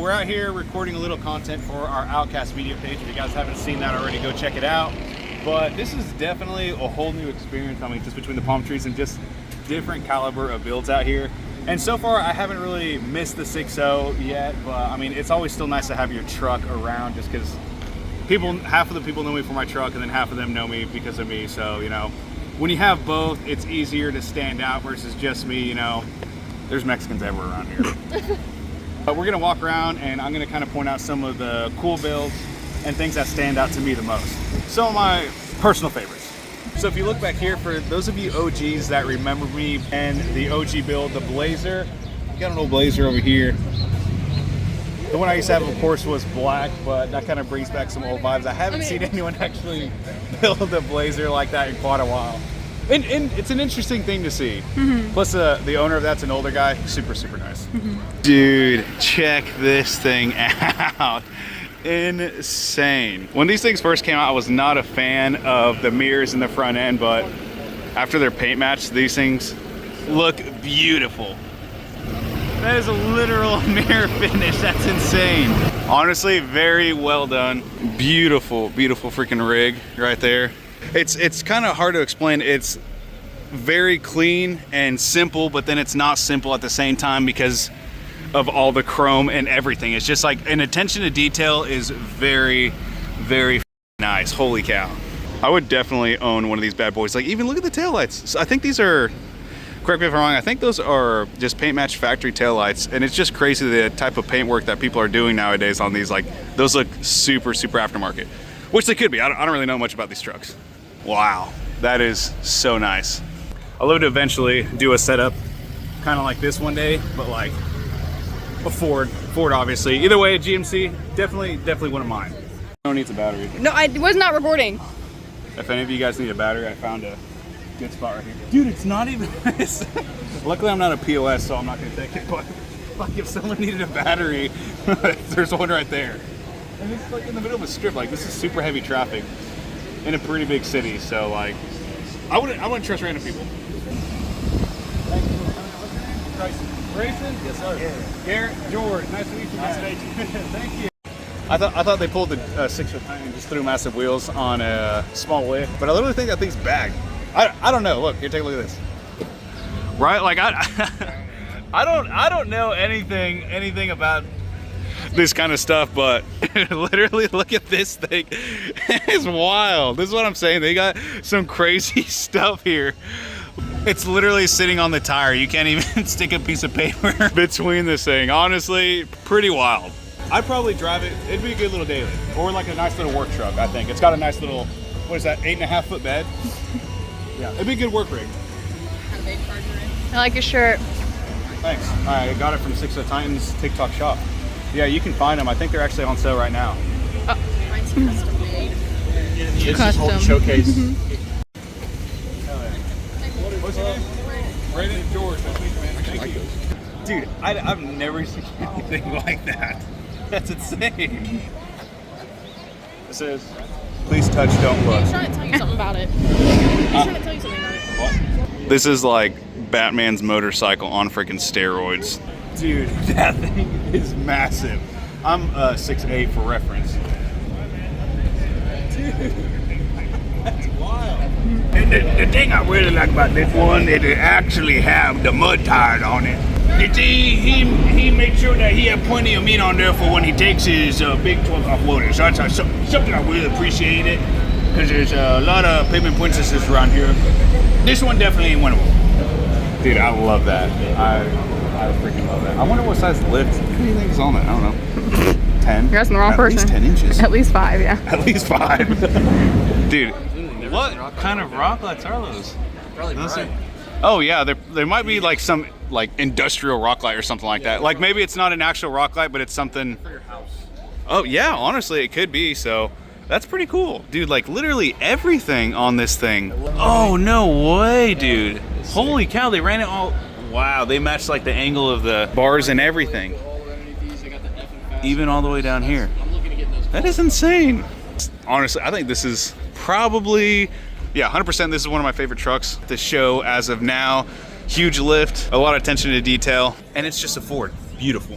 We're out here recording a little content for our 𝐂𝐏𝐑𝐈𝐆𝐇𝐓 video page. If you guys haven't seen that already, go check it out. But this is definitely a whole new experience. I mean, just between the palm trees and just different caliber of builds out here. And so far, I haven't really missed the 6.0 yet, but I mean, it's always still nice to have your truck around just because half of the people know me for my truck and then half of them know me because of me. So, you know, when you have both, it's easier to stand out versus just me, you know. There's Mexicans everywhere around here. But we're gonna walk around and I'm gonna kind of point out some of the cool builds and things that stand out to me the most. Some of my personal favorites. So if you look back here, for those of you OGs that remember me and the OG build, the Blazer, got an old Blazer over here. The one I used to have, of course, was black, but that kind of brings back some old vibes. I haven't seen anyone actually build a Blazer like that in quite a while. And it's an interesting thing to see. Plus the owner of that's an older guy, super nice. Dude, check this thing out. Insane. When these things first came out, I was not a fan of the mirrors in the front end, but after their paint match, these things look beautiful. That is a literal mirror finish. That's insane. Honestly, very well done. Beautiful freaking rig right there. It's kind of hard to explain. It's very clean and simple, but then it's not simple at the same time because of all the chrome and everything. It's just like an attention to detail is very nice. Holy cow. I would definitely own one of these bad boys. Like, even look at the taillights. So I think these are, correct me if I'm wrong, I think those are just paint match factory taillights, and it's just crazy the type of paint work that people are doing nowadays on these. Like, those look super aftermarket, which they could be. I don't really know much about these trucks. Wow, that is so nice. I'd love to eventually do a setup kind of like this one day, but like a Ford obviously. Either way, a GMC, definitely one of mine. No one needs a battery. No, I was not recording. If any of you guys need a battery, I found a good spot right here. Dude, it's not even this. Luckily, I'm not a POS, so I'm not gonna take it, but like if someone needed a battery, there's one right there. And it's like in the middle of a strip. Like, this is super heavy traffic in a pretty big city, so like I wouldn't trust random people. Thank you. Grayson? Yes, sir. Yeah. Garrett, George, nice to meet you. Nice to meet you. Thank you. I thought they pulled the 6-foot tire and just threw massive wheels on a small lift, but I literally think that thing's bagged. I don't know. Look here, take a look at this. Right? Like I don't know anything about this kind of stuff, but literally look at this thing. It's wild. This is what I'm saying. They got some crazy stuff here. It's literally sitting on the tire. You can't even stick a piece of paper between this thing. Honestly, pretty wild. I'd probably drive it. It'd be a good little daily, or like a nice little work truck. I think it's got a nice little, what is that, 8.5-foot bed? Yeah, it'd be a good work rig. I like your shirt. Thanks. I got it from 6 Titans TikTok shop. Yeah, you can find them. I think they're actually on sale right now. Mine's custom made. It's just whole showcase. What's your name? Brandon George. Thank you. Dude, I've never seen anything like that. That's insane. It says, please touch, don't look. He's trying to tell you something about it. He's trying to tell you something about it. What? This is like Batman's motorcycle on freaking steroids. Dude, that thing is massive. I'm 6'8" for reference. Dude, that's wild. And the thing I really like about this one is it actually have the mud tires on it. He made sure that he had plenty of meat on there for when he takes his big truck off loading. So that's something I really appreciate it, because there's a lot of pavement princesses around here. This one definitely ain't one of them. Dude, I love that. I freaking love that. I wonder what size lift. What do you think is on it? I don't know. 10? You're asking the wrong person. At least 10 inches. At least 5, yeah. At least 5. Dude, what kind of Rocklights are those? Probably bright. Oh yeah, there might be like some like industrial rock light or something like that. Like maybe it's not an actual rock light, but it's something For your house. Oh yeah, honestly it could be. So that's pretty cool. Dude, like literally everything on this thing. Oh no way, dude. Holy cow, they ran it all. Wow, they matched like the angle of the bars and everything. Even all the way down here. That is insane. Honestly, I think this is probably, yeah, 100% this is one of my favorite trucks to show as of now. Huge lift, a lot of attention to detail, and it's just a Ford. Beautiful.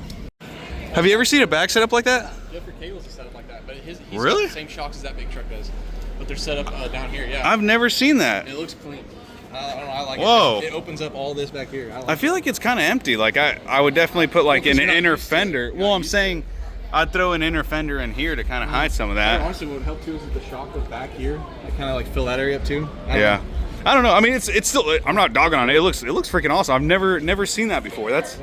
Have you ever seen a back setup like that? Jeffrey Cable's set up like that, but he's Really? got the same shocks as that big truck does, but they're set up down here. Yeah. I've never seen that. It looks clean. I don't know. I like Whoa. it. It opens up all this back here. I feel like it's kind of empty. Like I would definitely put like an inner fender. Well, I'm saying I'd throw an inner fender in here to kind of hide some of that. Honestly, what would help too is if the shock goes back here. I kind of like fill that area up too. Yeah. I don't know. I mean, it's still. I'm not dogging on it. It looks freaking awesome. I've never seen that before. That's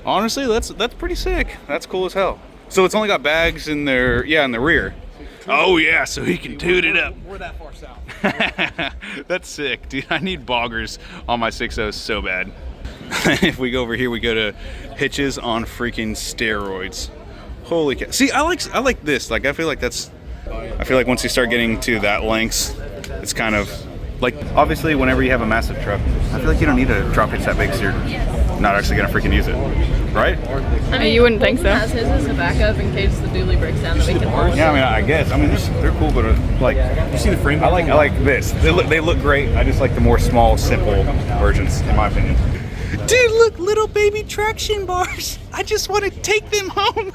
honestly that's pretty sick. That's cool as hell. So it's only got bags in their in the rear. Oh yeah, so he can toot it up. We're that far south. That's sick, dude. I need boggers on my 6.0 so bad. If we go over here, we go to hitches on freaking steroids. Holy cow. See, I like this. Like I feel like once you start getting to that lengths, it's kind of like, obviously whenever you have a massive truck, I feel like you don't need a drop hitch that big so you're not actually gonna freaking use it. Right? I mean, you wouldn't think so. Has his as a backup in case the dually breaks down that we can hold. Yeah, I mean, I guess. I mean, they're cool, but like, you see the frame? I like this. They look great. I just like the more small, simple versions, in my opinion. Dude, look, little baby traction bars. I just want to take them home.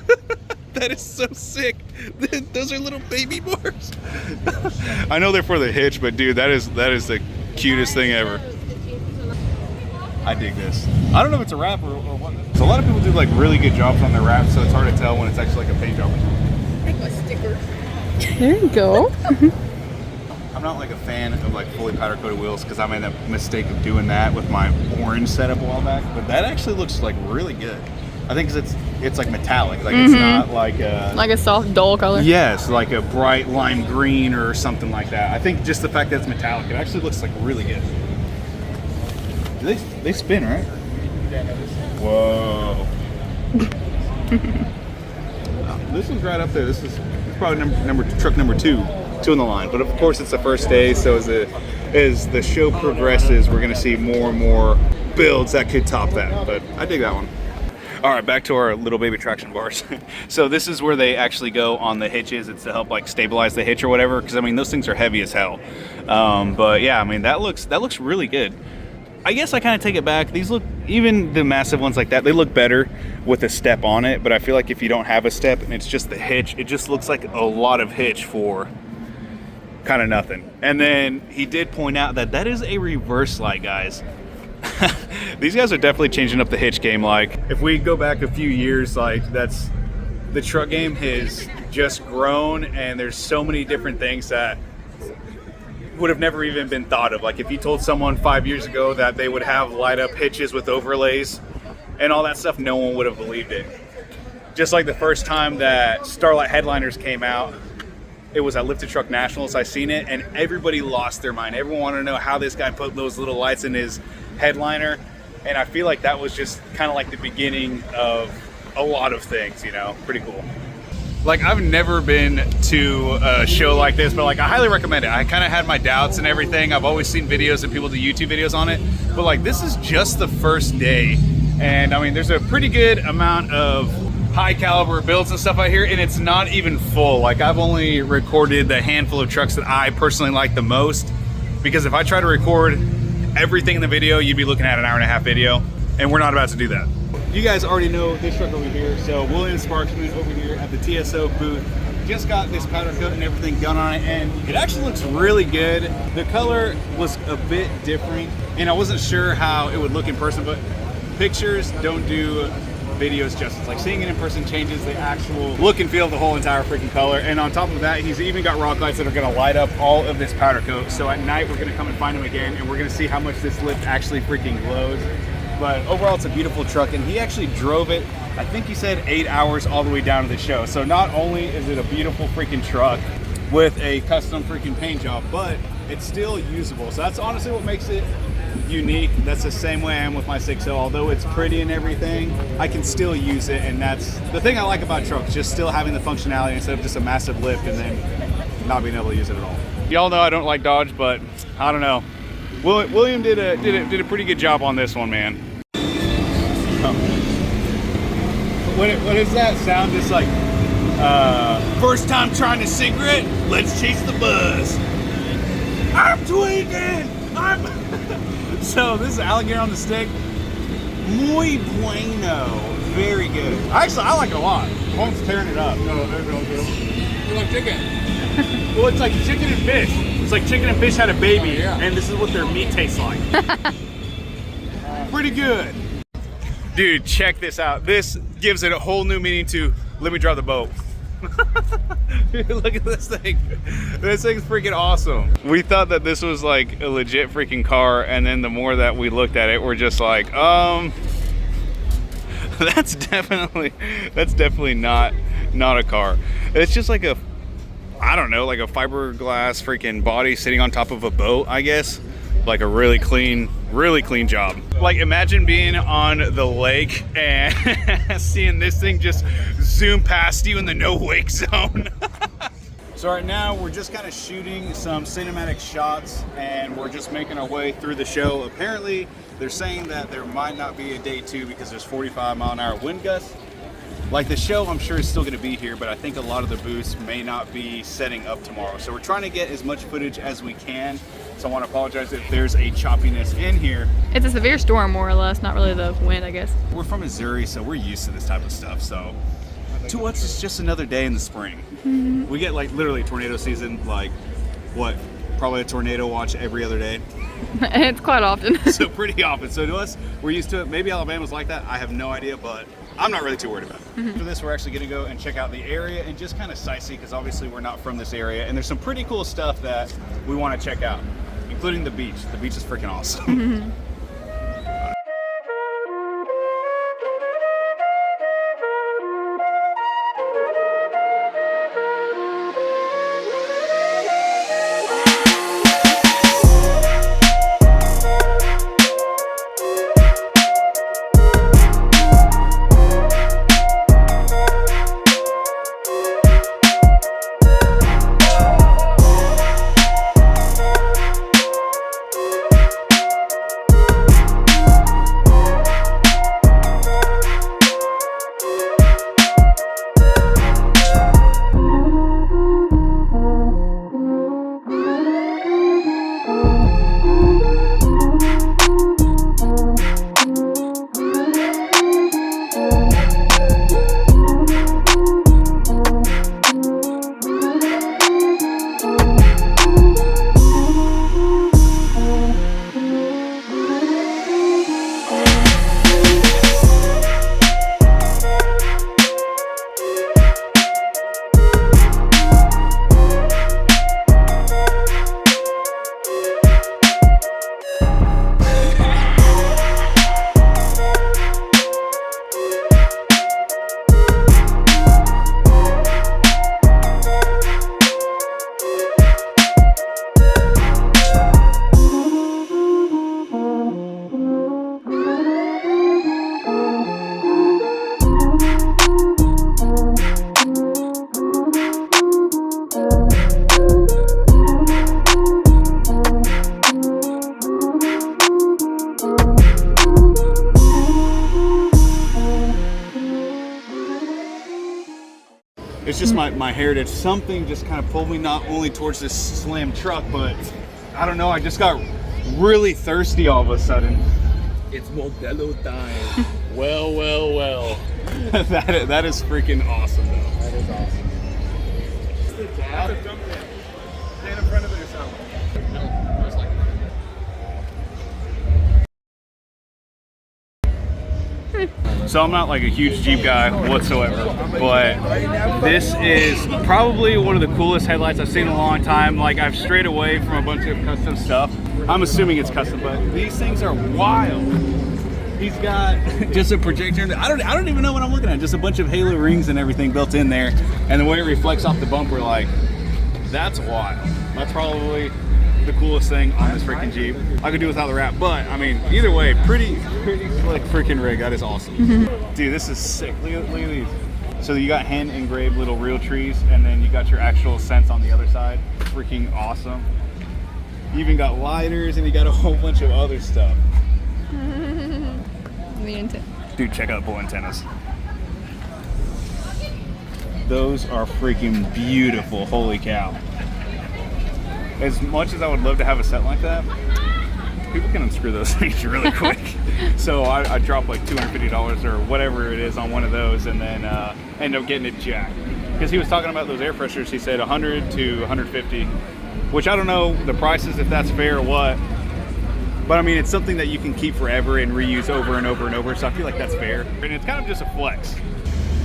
That is so sick. Those are little baby bars. I know they're for the hitch, but dude, that is the cutest thing ever. I dig this. I don't know if it's a wrap or what. So a lot of people do like really good jobs on their wraps, so it's hard to tell when it's actually like a paint job. There you go. I'm not like a fan of like fully powder coated wheels because I made that mistake of doing that with my orange setup a while back, but that actually looks like really good. I think 'cause it's like metallic, like it's not like a soft dull color. Yes, like a bright lime green or something like that. I think just the fact that it's metallic, it actually looks like really good. They spin, right? Whoa. This one's right up there. This is probably truck number two in the line. But of course, it's the first day, so as the show progresses, we're gonna see more and more builds that could top that. But I dig that one. All right, back to our little baby traction bars. So this is where they actually go on the hitches. It's to help like stabilize the hitch or whatever. Because I mean, those things are heavy as hell. But yeah, I mean that looks really good. I guess I kind of take it back. These look, even the massive ones like that, they look better with a step on it. But I feel like if you don't have a step and it's just the hitch, it just looks like a lot of hitch for kind of nothing. And then he did point out that is a reverse light, guys. These guys are definitely changing up the hitch game. Like if we go back a few years, like the truck game has just grown, and there's so many different things that would have never even been thought of. Like if you told someone 5 years ago that they would have light up hitches with overlays and all that stuff, no one would have believed it. Just like the first time that Starlight headliners came out, it was at Lifted Truck Nationals. I seen it and everybody lost their mind. Everyone wanted to know how this guy put those little lights in his headliner. And I feel like that was just kind of like the beginning of a lot of things, you know, pretty cool. Like I've never been to a show like this, but like I highly recommend it. I kind of had my doubts and everything. I've always seen videos and people do YouTube videos on it, but like this is just the first day. And I mean, there's a pretty good amount of high caliber builds and stuff out here, and it's not even full. Like I've only recorded the handful of trucks that I personally like the most, because if I try to record everything in the video, you'd be looking at an 1.5-hour video, and we're not about to do that. You guys already know this truck over here. So William Sparksman over here at the TSO booth just got this powder coat and everything done on it, and it actually looks really good. The color was a bit different, and I wasn't sure how it would look in person, but pictures don't do videos justice. Like seeing it in person changes the actual look and feel of the whole entire freaking color. And on top of that, he's even got rock lights that are gonna light up all of this powder coat. So at night, we're gonna come and find him again, and we're gonna see how much this lift actually freaking glows. But overall, it's a beautiful truck, and he actually drove it, I think he said 8 hours all the way down to the show. So not only is it a beautiful freaking truck with a custom freaking paint job, but it's still usable. So that's honestly what makes it unique. That's the same way I am with my 6.0. Although it's pretty and everything, I can still use it, and that's the thing I like about trucks, just still having the functionality instead of just a massive lift and then not being able to use it at all. Y'all know I don't like Dodge, but I don't know. William did a pretty good job on this one, man. What is that sound? Just like First time trying a cigarette, let's chase the buzz. I'm tweaking. So this is alligator on the stick. Muy bueno. very good. Actually, I like it a lot. Home's tearing it up. No, there's no good. You want chicken? Well, it's like chicken and fish. It's like chicken and fish had a baby, yeah. and this is what their meat tastes like. Pretty good. Dude, check this out. This gives it a whole new meaning to let me drive the boat. Dude, look at this thing. This thing's freaking awesome. We thought that this was like a legit freaking car, and then the more that we looked at it, we're just like, that's definitely not a car. It's just like a, I don't know, like a fiberglass freaking body sitting on top of a boat, I guess. Like a really clean job. Like imagine being on the lake and seeing this thing just zoom past you in the no wake zone. So right now we're just kind of shooting some cinematic shots and we're just making our way through the show. Apparently they're saying that there might not be a day 2 because there's 45-mile-an-hour wind gusts. Like the show, I'm sure is still going to be here, but I think a lot of the booths may not be setting up tomorrow. So we're trying to get as much footage as we can. So I want to apologize if there's a choppiness in here. It's a severe storm, more or less, not really the wind, I guess. We're from Missouri, so we're used to this type of stuff. So to us, it's just another day in the spring. Mm-hmm. We get like literally tornado season, like what? Probably a tornado watch every other day. It's quite often. So pretty often. So to us, we're used to it. Maybe Alabama's like that. I have no idea, but I'm not really too worried about it. Mm-hmm. After this, we're actually going to go and check out the area and just kind of sightsee because obviously we're not from this area. And there's some pretty cool stuff that we want to check out, including the beach. The beach is freaking awesome. Mm-hmm. It's just my heritage. Something just kind of pulled me not only towards this slam truck, but I don't know, I just got really thirsty all of a sudden. It's Modelo time. well. that is freaking awesome though. That is awesome. Stand in front of it or something. So I'm not like a huge Jeep guy whatsoever, but this is probably one of the coolest headlights I've seen in a long time. Like I've strayed away from a bunch of custom stuff. I'm assuming it's custom, but these things are wild. He's got just a projector. I don't even know what I'm looking at. Just a bunch of halo rings and everything built in there, and the way it reflects off the bumper, like that's wild. That's probably the coolest thing on this freaking Jeep. I could do without the wrap, but I mean, either way, pretty slick freaking rig. That is awesome. Dude, this is sick. Look at these. So you got hand engraved little real trees, and then you got your actual scents on the other side. Freaking awesome. You even got lighters, and you got a whole bunch of other stuff. Dude, check out the bull antennas. Those are freaking beautiful. Holy cow. As much as I would love to have a set like that, people can unscrew those things really quick. So I dropped like $250 or whatever it is on one of those, and then end up getting it jacked. Because he was talking about those air pressures, he said 100 to 150, which I don't know the prices, if that's fair or what. But I mean, it's something that you can keep forever and reuse over and over and over, so I feel like that's fair. And it's kind of just a flex.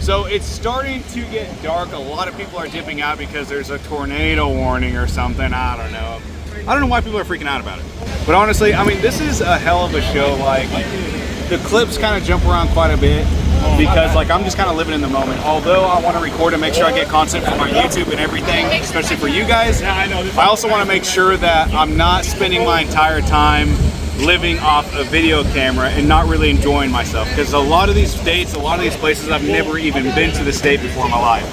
So it's starting to get dark. A lot of people are dipping out because there's a tornado warning or something. I don't know. I don't know why people are freaking out about it. But honestly, I mean, this is a hell of a show. Like, the clips kind of jump around quite a bit because like I'm just kind of living in the moment. Although I want to record and make sure I get content for my YouTube and everything, especially for you guys, I also want to make sure that I'm not spending my entire time living off a video camera and not really enjoying myself, because a lot of these states, a lot of these places, I've never even been to the state before in my life.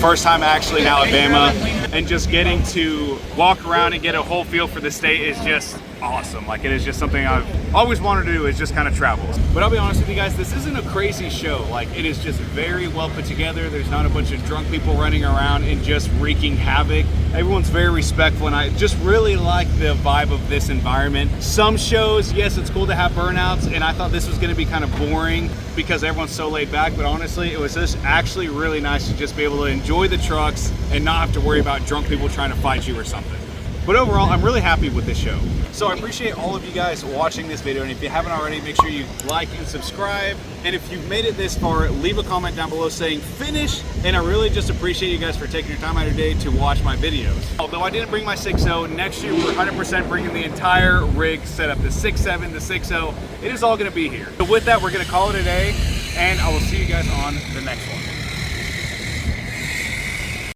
First time actually in Alabama, and just getting to walk around and get a whole feel for the state is just awesome. Like, it is just something I've always wanted to do, is just kind of travel. But I'll be honest with you guys, this isn't a crazy show. Like, it is just very well put together. There's not a bunch of drunk people running around and just wreaking havoc. Everyone's very respectful, and I just really like the vibe of this environment. Some shows, yes, it's cool to have burnouts, and I thought this was gonna be kind of boring because everyone's so laid back, but honestly, it was just actually really nice to just be able to enjoy the trucks and not have to worry about drunk people trying to fight you or something. But overall, I'm really happy with this show. So I appreciate all of you guys watching this video, and if you haven't already, make sure you like and subscribe. And if you've made it this far, leave a comment down below saying finish, and I really just appreciate you guys for taking your time out of your day to watch my videos. Although I didn't bring my 6.0, next year we're 100% bringing the entire rig setup, the 6.7, the 6.0, it is all gonna be here. So with that, we're gonna call it a day, and I will see you guys on the next one.